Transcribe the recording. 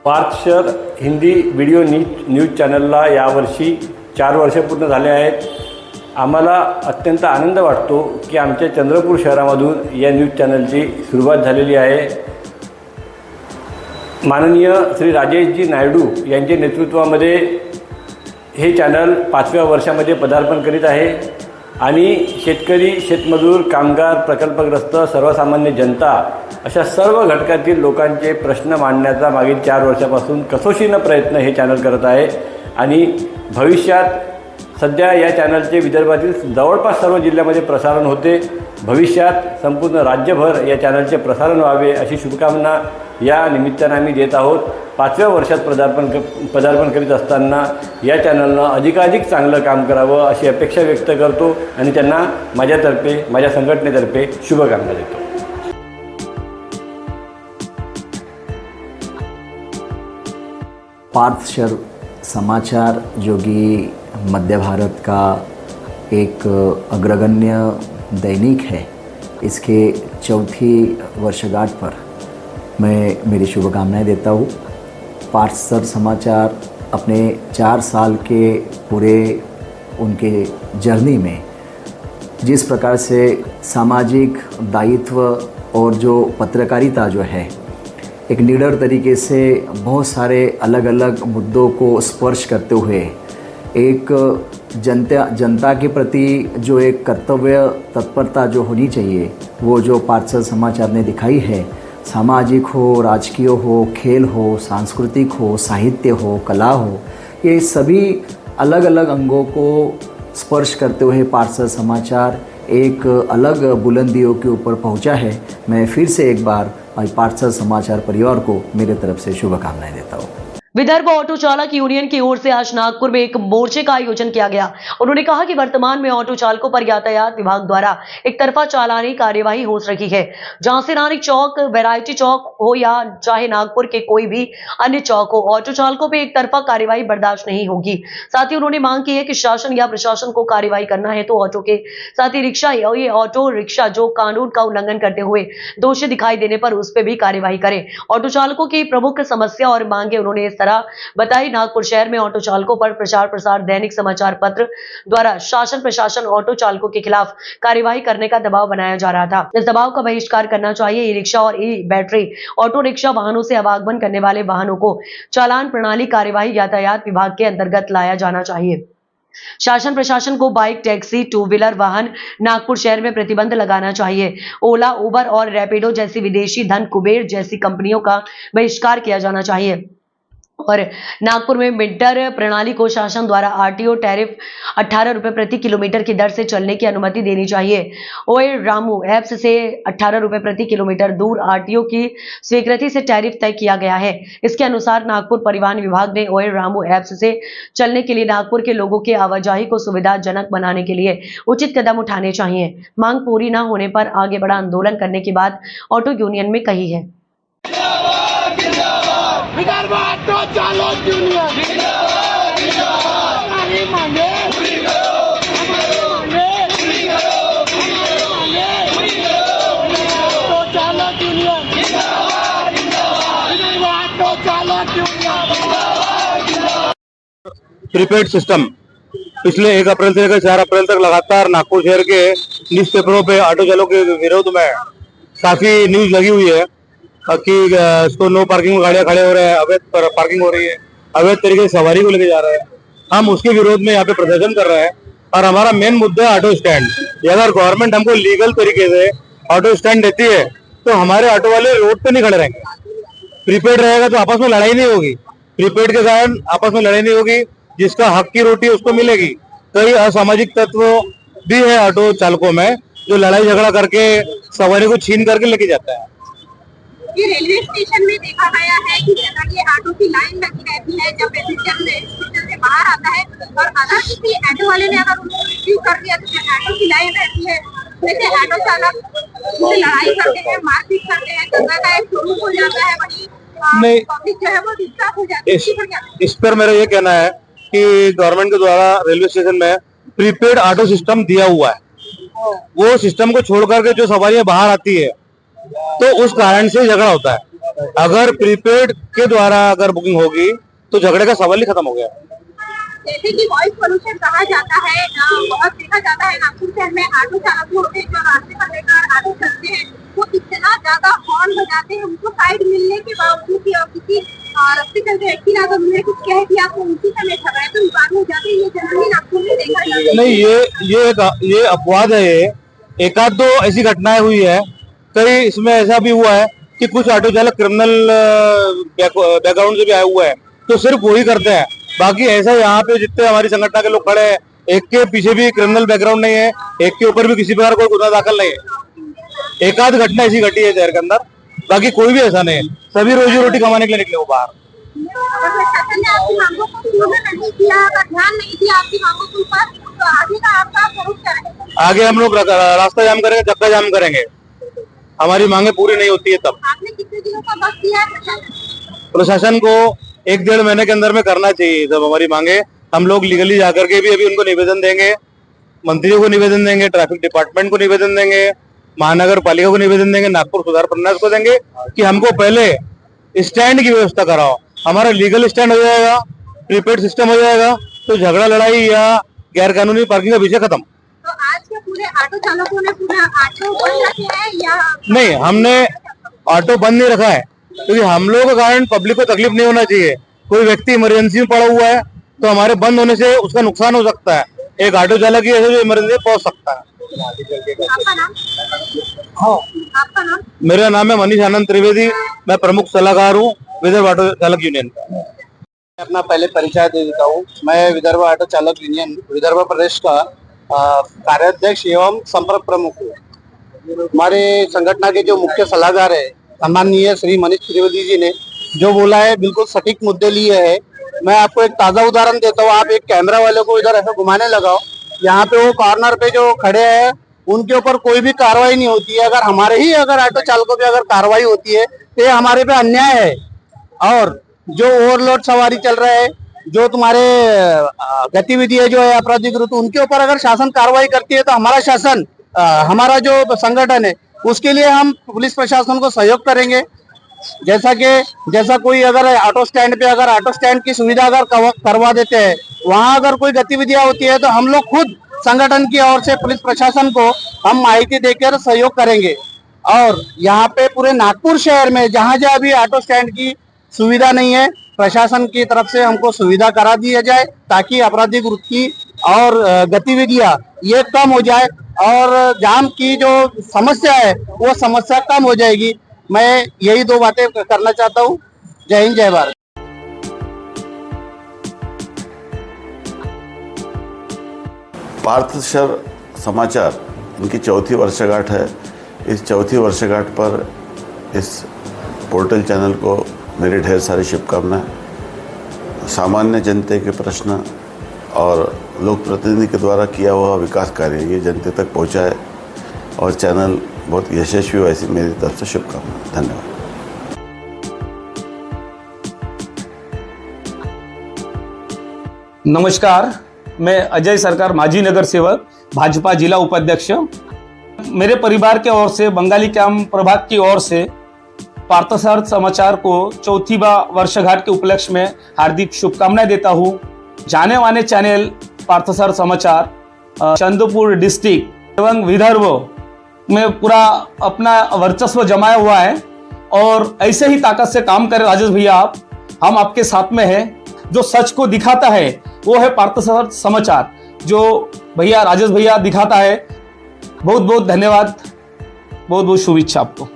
पार्थशर Hindi video news चॅनलला यावर्षी 4 वर्ष पूर्ण झाले आहेत। आम्हाला अत्यंत आनंद वाटतो की आमच्या चंद्रपूर शहरामधून या न्यूज चॅनलची सुरुवात झालेली आहे। माननीय श्री राजेशजी नायडू यांच्या नेतृत्वामध्ये हे चॅनल 5व्या वर्षामध्ये पदार्पण करीत आहे आणि शेतकरी, शेतमजूर, कामगार, प्रकल्पग्रस्त, सर्वसामान्य जनता अशा सर्व घटकातील लोकांचे प्रश्न मांडण्याचा मागील 4 वर्षापासून कसोशीनं प्रयत्न हे चॅनल करत आहे आणि भविष्यात सध्या या चॅनलचे विदर्भातील जवळपास सर्व जिल्ह्यामध्ये प्रसारण होते। भविष्यात संपूर्ण राज्यभर या चॅनलचे प्रसारण व्हावे अशी शुभकामना या निमित्ताने आम्ही देत आहोत। 5व्या वर्षात पदार्पण करीत असताना या चॅनलनं अधिकाधिक चांगलं काम करावं अशी अपेक्षा व्यक्त करतो आणि त्यांना माझ्यातर्फे, माझ्या संघटनेतर्फे शुभकामना देतो। पार्थशर समाचार जो कि मध्य भारत का एक अग्रगण्य दैनिक है, इसके 4थी वर्षगांठ पर मैं मेरी शुभकामनाएं देता हूँ। पार्थशर समाचार अपने 4 साल के पूरे उनके जर्नी में जिस प्रकार से सामाजिक दायित्व और जो पत्रकारिता जो है एक निडर तरीके से बहुत सारे अलग अलग मुद्दों को स्पर्श करते हुए एक जनता के प्रति जो एक कर्तव्य तत्परता जो होनी चाहिए वो जो पार्थशर समाचार ने दिखाई है, सामाजिक हो, राजकीय हो, खेल हो, सांस्कृतिक हो, साहित्य हो, कला हो, ये सभी अलग अलग अंगों को स्पर्श करते हुए पार्थशर समाचार एक अलग बुलंदियों के ऊपर पहुंचा है। मैं फिर से एक बार पार्थशर समाचार परिवार को मेरे तरफ से शुभकामनाएं देता हूँ। विदर्भ ऑटो चालक यूनियन की ओर से आज नागपुर में एक मोर्चे का आयोजन किया गया। उन्होंने कहा कि वर्तमान में ऑटो चालकों पर यातायात विभाग द्वारा एक तरफा चालानी कार्यवाही हो रही है, जहां से नानक चौक, वैरायटी चौक हो या चाहे नागपुर के कोई भी अन्य चौक हो, ऑटो चालकों पर एक तरफा कार्यवाही बर्दाश्त नहीं होगी। साथ ही उन्होंने मांग की है कि शासन या प्रशासन को कार्यवाही करना है तो ऑटो के साथ ही रिक्शा और ये ऑटो रिक्शा जो कानून का उल्लंघन करते हुए दोषी दिखाई देने पर उस पर भी कार्यवाही करे। ऑटो चालकों की प्रमुख समस्या और मांगे उन्होंने बताई। नागपुर शहर में ऑटो चालकों पर प्रचार प्रसार दैनिक समाचार पत्र द्वारा शासन प्रशासन ऑटो चालकों के खिलाफ कार्यवाही करने का दबाव बनाया जा रहा था। इस दबाव का बहिष्कार करना चाहिए। ई रिक्शा और ई बैटरी ऑटो रिक्शा वाहनों से आवागमन करने वाले वाहनों को चालान प्रणाली कार्यवाही यातायात विभाग के अंतर्गत लाया जाना चाहिए। शासन प्रशासन को बाइक, टैक्सी, 2 व्हीलर वाहन नागपुर शहर में प्रतिबंध लगाना चाहिए। ओला, उबर और रैपिडो जैसी विदेशी धन कुबेर जैसी कंपनियों का बहिष्कार किया जाना चाहिए और नागपुर में मीटर प्रणाली को शासन द्वारा आरटीओ टैरिफ 18 रुपए प्रति किलोमीटर की दर से चलने की अनुमति देनी चाहिए। ओए रामू ऐप्स से 18 रुपए प्रति किलोमीटर दूर आरटीओ की स्वीकृति से टैरिफ तय किया गया है। इसके अनुसार नागपुर परिवहन विभाग ने ओए रामू ऐप्स से चलने के लिए नागपुर के लोगों के आवाजाही को सुविधाजनक बनाने के लिए उचित कदम उठाने चाहिए। मांग पूरी न होने पर आगे बड़ा आंदोलन करने की बात ऑटो यूनियन में कही है। विदर्भ ऑटो चालक यूनियन हमारी मांगे ऑटो चालक यूनियन, विदर्भ ऑटो चालक यूनियन। प्रीपेड सिस्टम पिछले 1 अप्रैल से लेकर 4 अप्रैल तक लगातार नागपुर शहर के न्यूज पेपरों पे ऑटो चालकों के विरोध में काफी न्यूज लगी हुई है कि इसको नो पार्किंग में गाड़ियां खड़े हो रहे हैं, अवैध पार्किंग हो रही है, अवैध तरीके से सवारी को लेके जा रहे हैं। हम उसके विरोध में यहाँ पे प्रदर्शन कर रहे हैं और हमारा मेन मुद्दा है ऑटो स्टैंड। अगर गवर्नमेंट हमको लीगल तरीके से ऑटो स्टैंड देती है तो हमारे ऑटो वाले रोड पे नहीं खड़े रहेंगे। प्रीपेड रहेगा तो आपस में लड़ाई नहीं होगी, प्रीपेड के कारण आपस में लड़ाई नहीं होगी, जिसका हक की रोटी उसको मिलेगी। कई असामाजिक तत्व भी है ऑटो चालकों में जो लड़ाई झगड़ा करके सवारी को छीन करके लेके जाता है। ये रेलवे स्टेशन में देखा गया है कि जैसा कि ऑटो की लाइन लगी रहती है जब पैसेंजर स्टेशन से बाहर आता है और अगर किसी ऑटो वाले ने अगर उनको रिसीव कर दिया तो ऑटो की लाइन रहती है, वैसे ऑटो चालक उनसे लड़ाई करते हैं, मारपीट करते हैं, दंगा का एक स्वरूप हो जाता है। वही पब्लिक जो है वो डिस्टर्ब हो जाती है। इस पर मेरा ये कहना है कि गवर्नमेंट के द्वारा रेलवे स्टेशन में प्रीपेड ऑटो सिस्टम दिया हुआ है, वो सिस्टम को छोड़ करके जो सवारियां बाहर आती है तो उस कारण से झगड़ा होता है। अगर प्रीपेड के द्वारा अगर बुकिंग होगी तो झगड़े का सवाल ही खत्म हो गया। जैसे कि वॉइस पोल्यूशन कहा जाता है, बहुत देखा जाता है नागपुर शहर में ऑटो चालकों से जो रास्ते पर लेकर ऑटो चलते हैं वो इतना ज्यादा हॉर्न बजाते हैं, उनको साइड मिलने के बावजूद भी और किसी रास्ते चलते व्यक्ति ने अगर उन्हें कुछ कह दिया तो उसी समय झगड़े तो विवाद हो जाते हैं। ये जनरली नागपुर में देखा जाता है। नहीं, ये अपवाद है। ये एक आध दो ऐसी घटनाएं हुई है, कई इसमें ऐसा भी हुआ है कि कुछ ऑटो चालक क्रिमिनल बैकग्राउंड से भी आए हुए हैं, तो सिर्फ वही करते हैं। बाकी ऐसा यहाँ पे जितने हमारी संगठन के लोग खड़े हैं, एक के पीछे भी क्रिमिनल बैकग्राउंड नहीं है, एक के ऊपर भी किसी प्रकार कोई गुना दाखिल नहीं है। एक आध घटना ऐसी घटी है शहर के अंदर, बाकी कोई भी ऐसा नहीं है। सभी रोजी रोटी कमाने के लिए निकले वो बाहर। अगर प्रशासन ने आपकी मांगों को पूर्ण नहीं किया, अगर ध्यान नहीं दिया आपकी मांगों के ऊपर, तो आगे का आपका स्वरूप क्या रहेगा? आगे हम लोग रास्ता जाम करेंगे, चक्का जाम करेंगे। हमारी मांगे पूरी नहीं होती है तब। आपने कितने दिनों का वक्त दिया है प्रशासन को? 1-1.5 महीने के अंदर में करना चाहिए सब हमारी मांगे। हम लोग लीगली जाकर के भी अभी उनको निवेदन देंगे, मंत्रियों को निवेदन देंगे, ट्रैफिक डिपार्टमेंट को निवेदन देंगे, महानगर पालिका को निवेदन देंगे, नागपुर सुधार प्रन्यास को देंगे कि हमको पहले स्टैंड की व्यवस्था कराओ। हमारा लीगल स्टैंड हो जाएगा, प्रीपेड सिस्टम हो जाएगा, तो झगड़ा लड़ाई या गैर कानूनी पार्किंग का विषय खत्म। तो आज के पूरे ऑटो चालकों ने पूरा ऑटो बंद रखे हैं या नहीं, हमने ऑटो बंद नहीं रखा है, क्योंकि हम लोगों के कारण पब्लिक को तकलीफ नहीं होना चाहिए। कोई व्यक्ति इमरजेंसी में पड़ा हुआ है तो हमारे बंद होने से उसका नुकसान हो सकता है। एक ऑटो चालक ही ऐसे जो इमरजेंसी पहुंच सकता है। आपका नाम? हाँ, आपका नाम? मेरा नाम है मनीष आनंद त्रिवेदी, मैं प्रमुख सलाहकार हूँ विदर्भ ऑटो चालक यूनियन का। अपना पहले परिचय दे देता हूँ। मैं विदर्भ ऑटो चालक यूनियन विदर्भ प्रदेश का कार्याध्यक्ष एवं संपर्क प्रमुख हूँ। हमारे संगठन के जो मुख्य सलाहकार है सम्माननीय श्री मनीष त्रिवेदी जी ने जो बोला है बिल्कुल सटीक मुद्दे लिए है। मैं आपको एक ताजा उदाहरण देता हूँ। आप एक कैमरा वाले को इधर ऐसा घुमाने लगाओ, यहाँ पे वो कॉर्नर पे जो खड़े हैं उनके ऊपर कोई भी कार्रवाई नहीं होती है। अगर हमारे ही अगर ऑटो चालकों पे अगर कार्रवाई होती है तो ये हमारे पे अन्याय है। और जो ओवरलोड सवारी चल रहा है, जो तुम्हारे गतिविधि है जो है अपराधिक, उनके ऊपर अगर शासन कार्रवाई करती है तो हमारा शासन हमारा जो संगठन है उसके लिए हम पुलिस प्रशासन को सहयोग करेंगे। जैसा कोई अगर ऑटो स्टैंड पे अगर ऑटो स्टैंड की सुविधा अगर करवा देते हैं, वहां अगर कोई गतिविधियां होती है तो हम लोग खुद संगठन की ओर से पुलिस प्रशासन को हम माहिती देकर सहयोग करेंगे। और यहाँ पे पूरे नागपुर शहर में जहाँ जहाँ भी ऑटो स्टैंड की सुविधा नहीं है, प्रशासन की तरफ से हमको सुविधा करा दिया जाए ताकि आपराधिक वृत्ति और गतिविधियां ये कम हो जाए और जाम की जो समस्या है वो समस्या कम हो जाएगी। मैं यही दो बातें करना चाहता हूँ। जय हिंद, जय भारत। पार्थशर समाचार इनकी 4थी वर्षगांठ है। इस 4थी वर्षगांठ पर इस पोर्टल चैनल को मेरी ढेर सारी शुभकामनाएं। सामान्य जनता के प्रश्न और लोक प्रतिनिधि के द्वारा किया हुआ विकास कार्य ये जनता तक पहुंचाए और चैनल बहुत यशस्वी हो, ऐसी मेरी तरफ से शुभकामनाएं। धन्यवाद। नमस्कार, मैं अजय सरकार, माजी नगर सेवक, भाजपा जिला उपाध्यक्ष। मेरे परिवार के ओर से, बंगाली कैंप प्रभाग की ओर से पार्थशर समाचार को 4थी वर्षगांठ के उपलक्ष्य में हार्दिक शुभकामनाएं देता हूँ। जाने माने चैनल पार्थशर समाचार चंद्रपुर डिस्ट्रिक्ट एवं विदर्भ में पूरा अपना वर्चस्व जमाया हुआ है और ऐसे ही ताकत से काम करें राजेश भैया। हम आपके साथ में हैं। जो सच को दिखाता है वो है पार्थशर समाचार, जो भैया राजेश भैया दिखाता है। बहुत बहुत धन्यवाद, बहुत बहुत शुभेच्छा आपको।